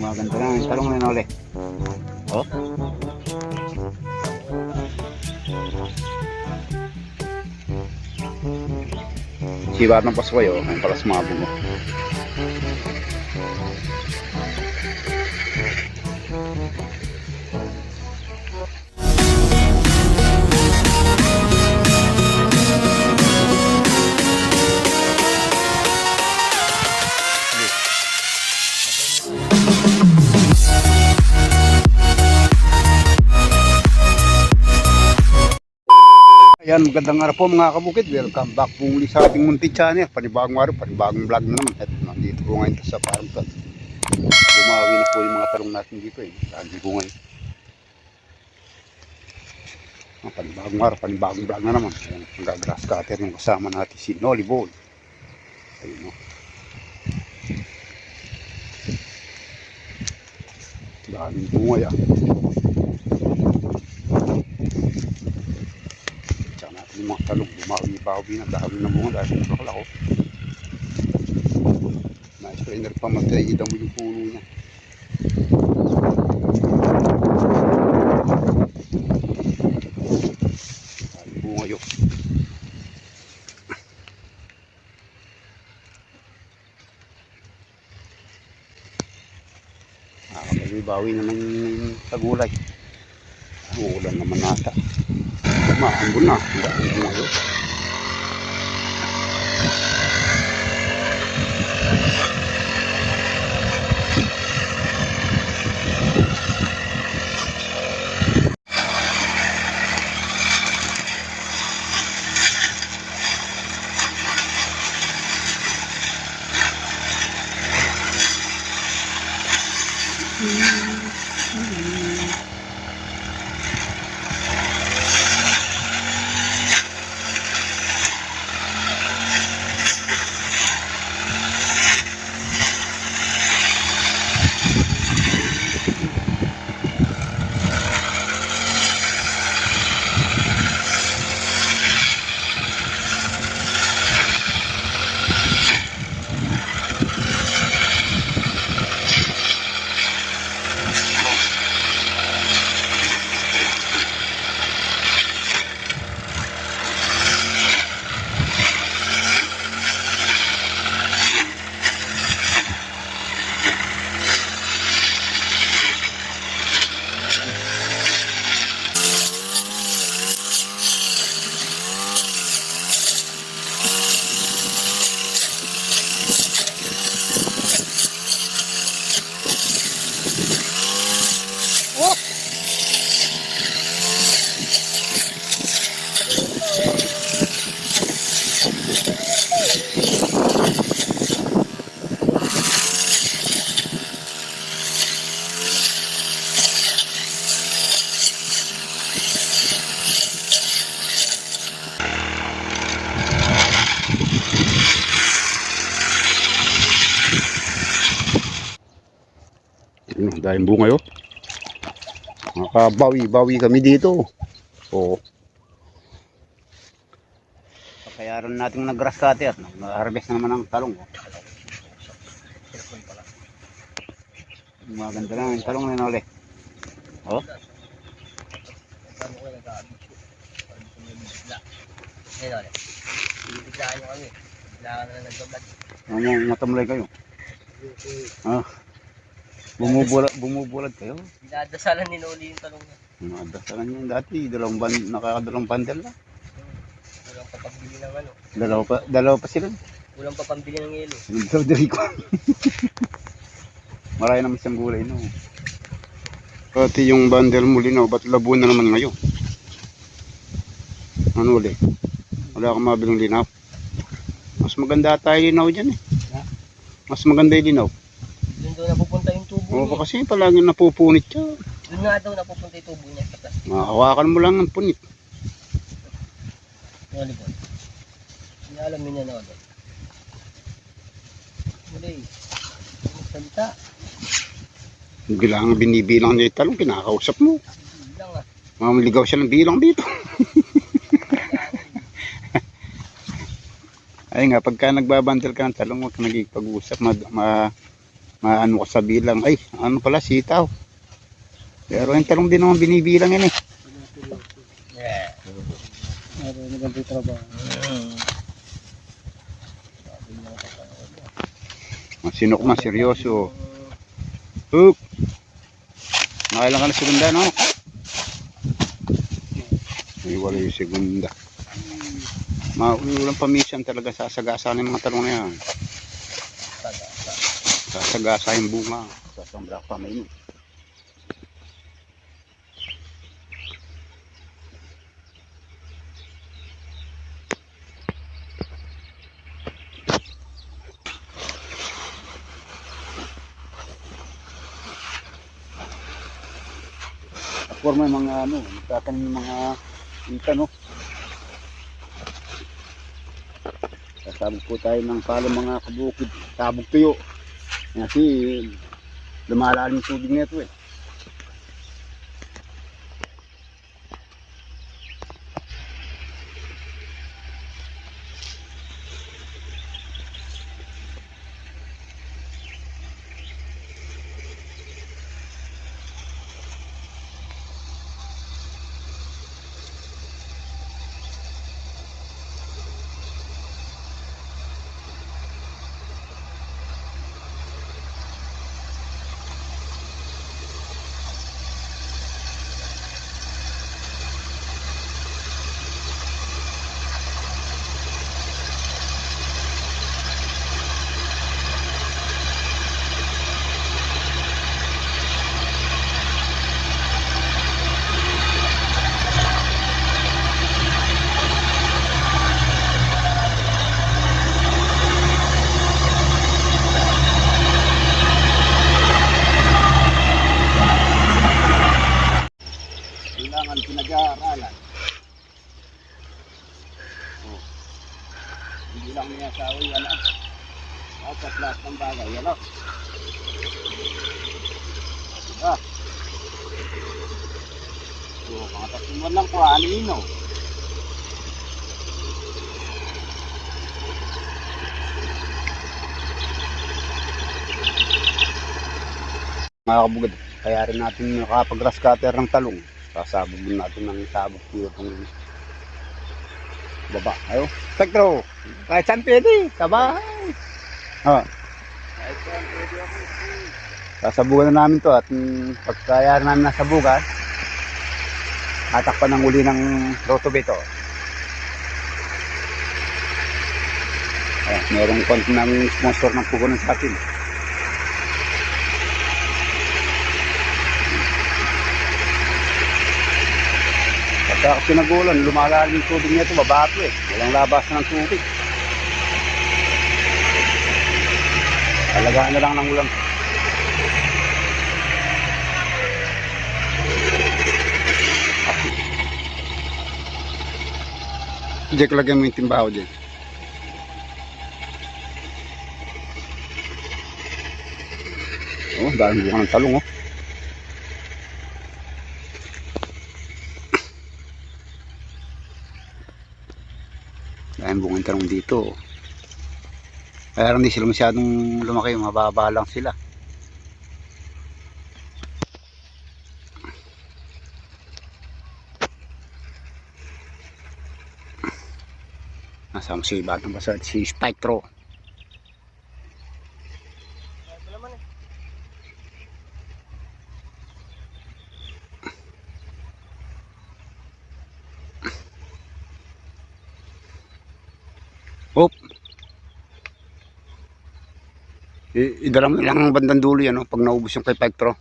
Maganda lang yung talong na ulit. Oh. Sibat ng pasway oh, ang palas mga bungo. Ayan, magandang araw po mga kabukid. Welcome back po muli sa ating munti channel. Panibagong araw, panibagong vlog na naman. At nandito po ngayon sa farm to. Bumawi na po yung mga talong natin dito eh. Lagi po ngayon. Panibagong araw, panibagong vlog na naman. Ayan, ang grass cutter yung kasama natin si Nolly Boy. Ayun o. Daming bungay ah. Yung mga talong bumawi-bawi na dami ng bunga dahil nakalak ako. Na-spray na rin pamatay, idamo yung puno niya. Dami bunga yun. Nakakabawi naman yung tagulay. Ang ulan naman nata. Maambon na, hindi ako bumayo. Dahil bunga yun. Makabawi-bawi kami dito. So, kakayaran natin nag-grass cutter. Nag-harvest naman ang talong. Maganda lang yung talong na ulit. Oh. Ano matamlay kayo? Ah. Bumubulag kayo? Dinadasalan ni Noli yung talong niya. Dinadasalan niya dati, nakakadalawang bundle na. Walang papambili ng ano. Dalawa pa sila. Walang papambili ng yelo. Sinunod diri ko. Marami naman siyang gulay no. Pati yung bundle muli na, ba't labo na naman ngayon? Ano ulit? Wala akong mabiling linaw. Mas maganda tayo linaw dyan eh. Mas maganda yung linaw. Doon daw napupunta yung tubo niya. Oo, kasi palagi napupunit siya. Doon nga daw napupunta yung tubo niya sa plastic. Mahawakan mo lang ang punit. Noli po. Inalam niya na ako. Muli. Salita. Bilang binibilang niya yung talong, kinakausap mo. Bilang ah. Mamaligaw siya ng bilang dito. Ay nga, pagka nagbabandel ka ng talong, huwag ka nagpag-usap. maano ko sa bilang. Ay, ano pala, sitaw. Pero yung talong din naman binibilang yan eh. Yeah. Magandang trabaho. Sinok man, seryoso. Hook! Nakailang ka na segunda, no? Ay, wala yung segunda. Maulang pamisan talaga sasagasa ng mga talong na yan. Sasagasa yung bunga. Sasambra pa may Or may mga ano, nagtatanim ng mga ika, no? Sasabog po tayo ng palo mga kabukid, sabog tuyo. Kasi lumalalim yung tubig nito eh. Kailangan pinag-aaralan. Oh. Hindi lang niya sa uwi, ano? Dapat lahat ng bagay, ano? Diba? So, mga tatuman lang po, anino. Mga kabugad, kaya rin natin nakapag-grass cutter ng talong. Sasabugin natin ng sabog po itong baba. Ayo, Tekro, kahit saan pwede, sa bahay. Oh. Kahit saan pwede ako. Sasabugan na namin to at pagkaya namin nasa bugas, atakpan ng uli ng rotobito. Ayan, merong konti ng sponsor ng pugunan sa atin. Pagka pinagulan, lumalalim yung tubig nito, babato eh. Walang labas na ng tubig. Talagaan na lang ng ulam. Jack, lagyan mo yung timbaho dyan. Oh, dahil buka ng talong oh. Dahil buka ng talong dito. Kaya hindi sila masyadong lumaki, mababa lang sila. Nasama si Batang Basad, si Spectro. Ito naman eh. Hop! Idala mo lang ang bandang dulo yan, no? Pag naubos yung kay Spectro.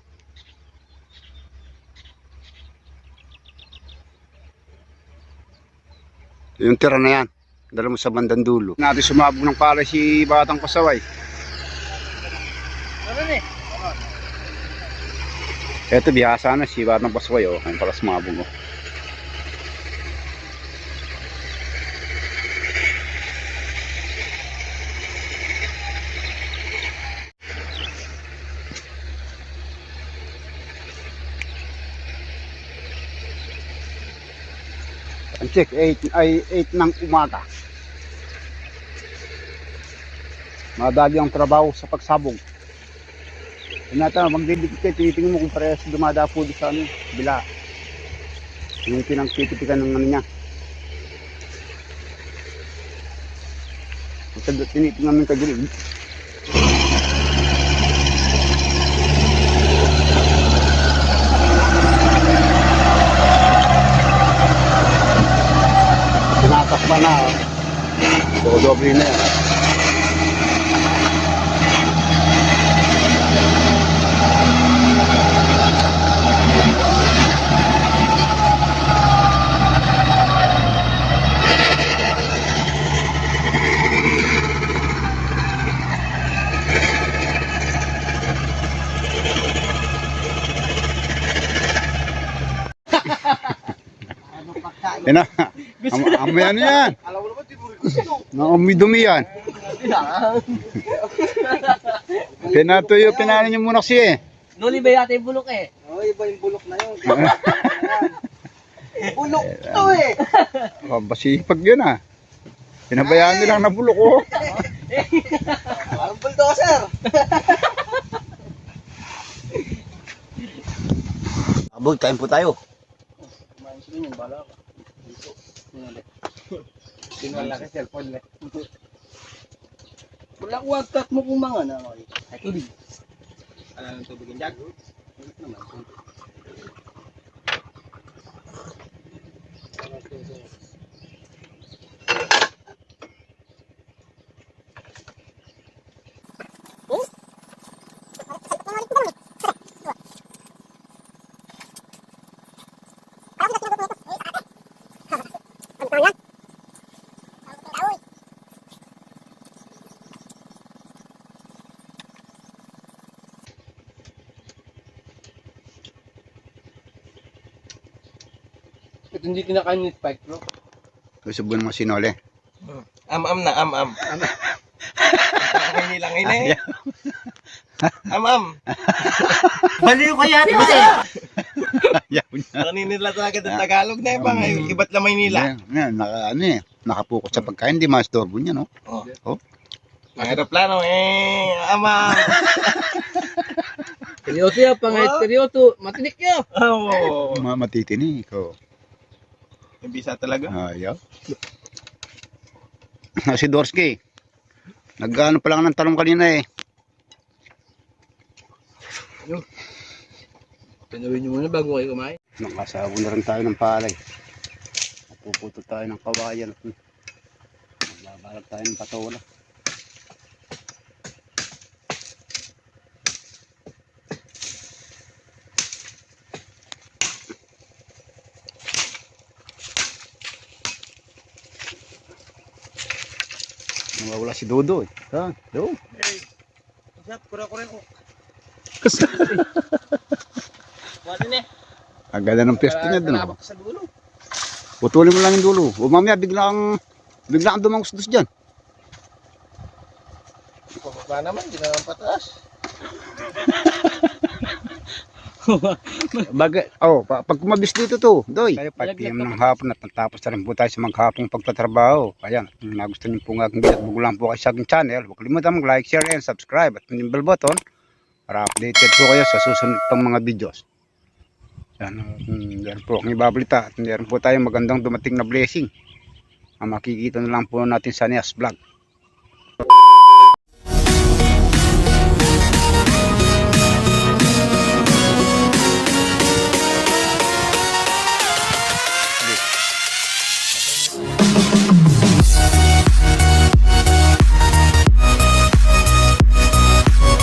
Yung tira na yan. Dala mo sa bandang dulo. Natin sumabog ng palay si Batang Pasaway. Ano eh? Eto bihasa na si Batang Pasaway. Oh. Kaya pala sumabog. Oh. Ang check 8 ay 8 ng umaga. Madali ang trabaho sa pagsabog. Tinata, magdidikit kayo, tinitingin mo kung parehas dumadapo doon sa ano, bila. Yung pinagtitipikan ng ano niya. Tinitingnan mo yung kagulid. Tinatakpa na. Doble na yan. Yan na. Amoy ano yan? Alam mo naman, di mo gusto. Amoy dumi yan. Pinatuyo, pinanin niyo muna kasi eh. Nuli ba yata yung bulok eh? Oo, iba yung bulok na yun. Bulok to eh. Basipag yun ah. Pinabayaan nilang na bulok oh. Ang bulldozer. Aboy, kain po tayo. Kumain sila yung bala ko. Sinwala ka cellphone eh. Wala ko agkat mo kung mga na. Ay, tubig. Alam ng tubig yung jag? Ito hindi kinakain ni Spike, bro. Susubuan mo sinole. Am na, am. Ang nilang ina eh. Am. Baliw kaya ito Diba? eh! Ayaw niya. Naninila talaga ng Tagalog na iba. Iba't lang Maynila. Ano eh. Nakapokus sa pagkain, di ma-storbo niya no. Oh. Ang aeroplano eh. Am. Seryoso yan, pangayit seryoso. Matinik nyo! Oh. Matitini ko. Ibisa talaga. Ayaw. Si Dorsky. Nag-ano pa lang ng talong kanina eh. Tanawin nyo muna bago kayo kumain. Nakasabo na rin tayo ng palay. Napuputo tayo ng kawayan. Magbabalag tayo ng patola. Nawawala si Dodo eh. Ha? Dodo. Sap, kura-kura ko. Ang ganda ng pwesto niya dun. Oh. Sa dulo. Putulin mo lang yung dulo. O mamaya biglang dumangos-dos dyan. Pababa naman, di naman pataas. Pag kumabis dito to, doy. Tayo 5 PM ng hapon at natapos na rin po tayo sa maghapong pagtatrabaho. Kaya kung nagustuhan niyo po ng aking video at bago lang po kayo sa aking channel, huwag kalimutan mag-like, share, and subscribe at yung bell button para updated po kayo sa susunod pang mga videos. Yan, yan po ang ibabalita at meron po tayong magandang dumating na blessing. Ang makikita na lang po natin sa next vlog.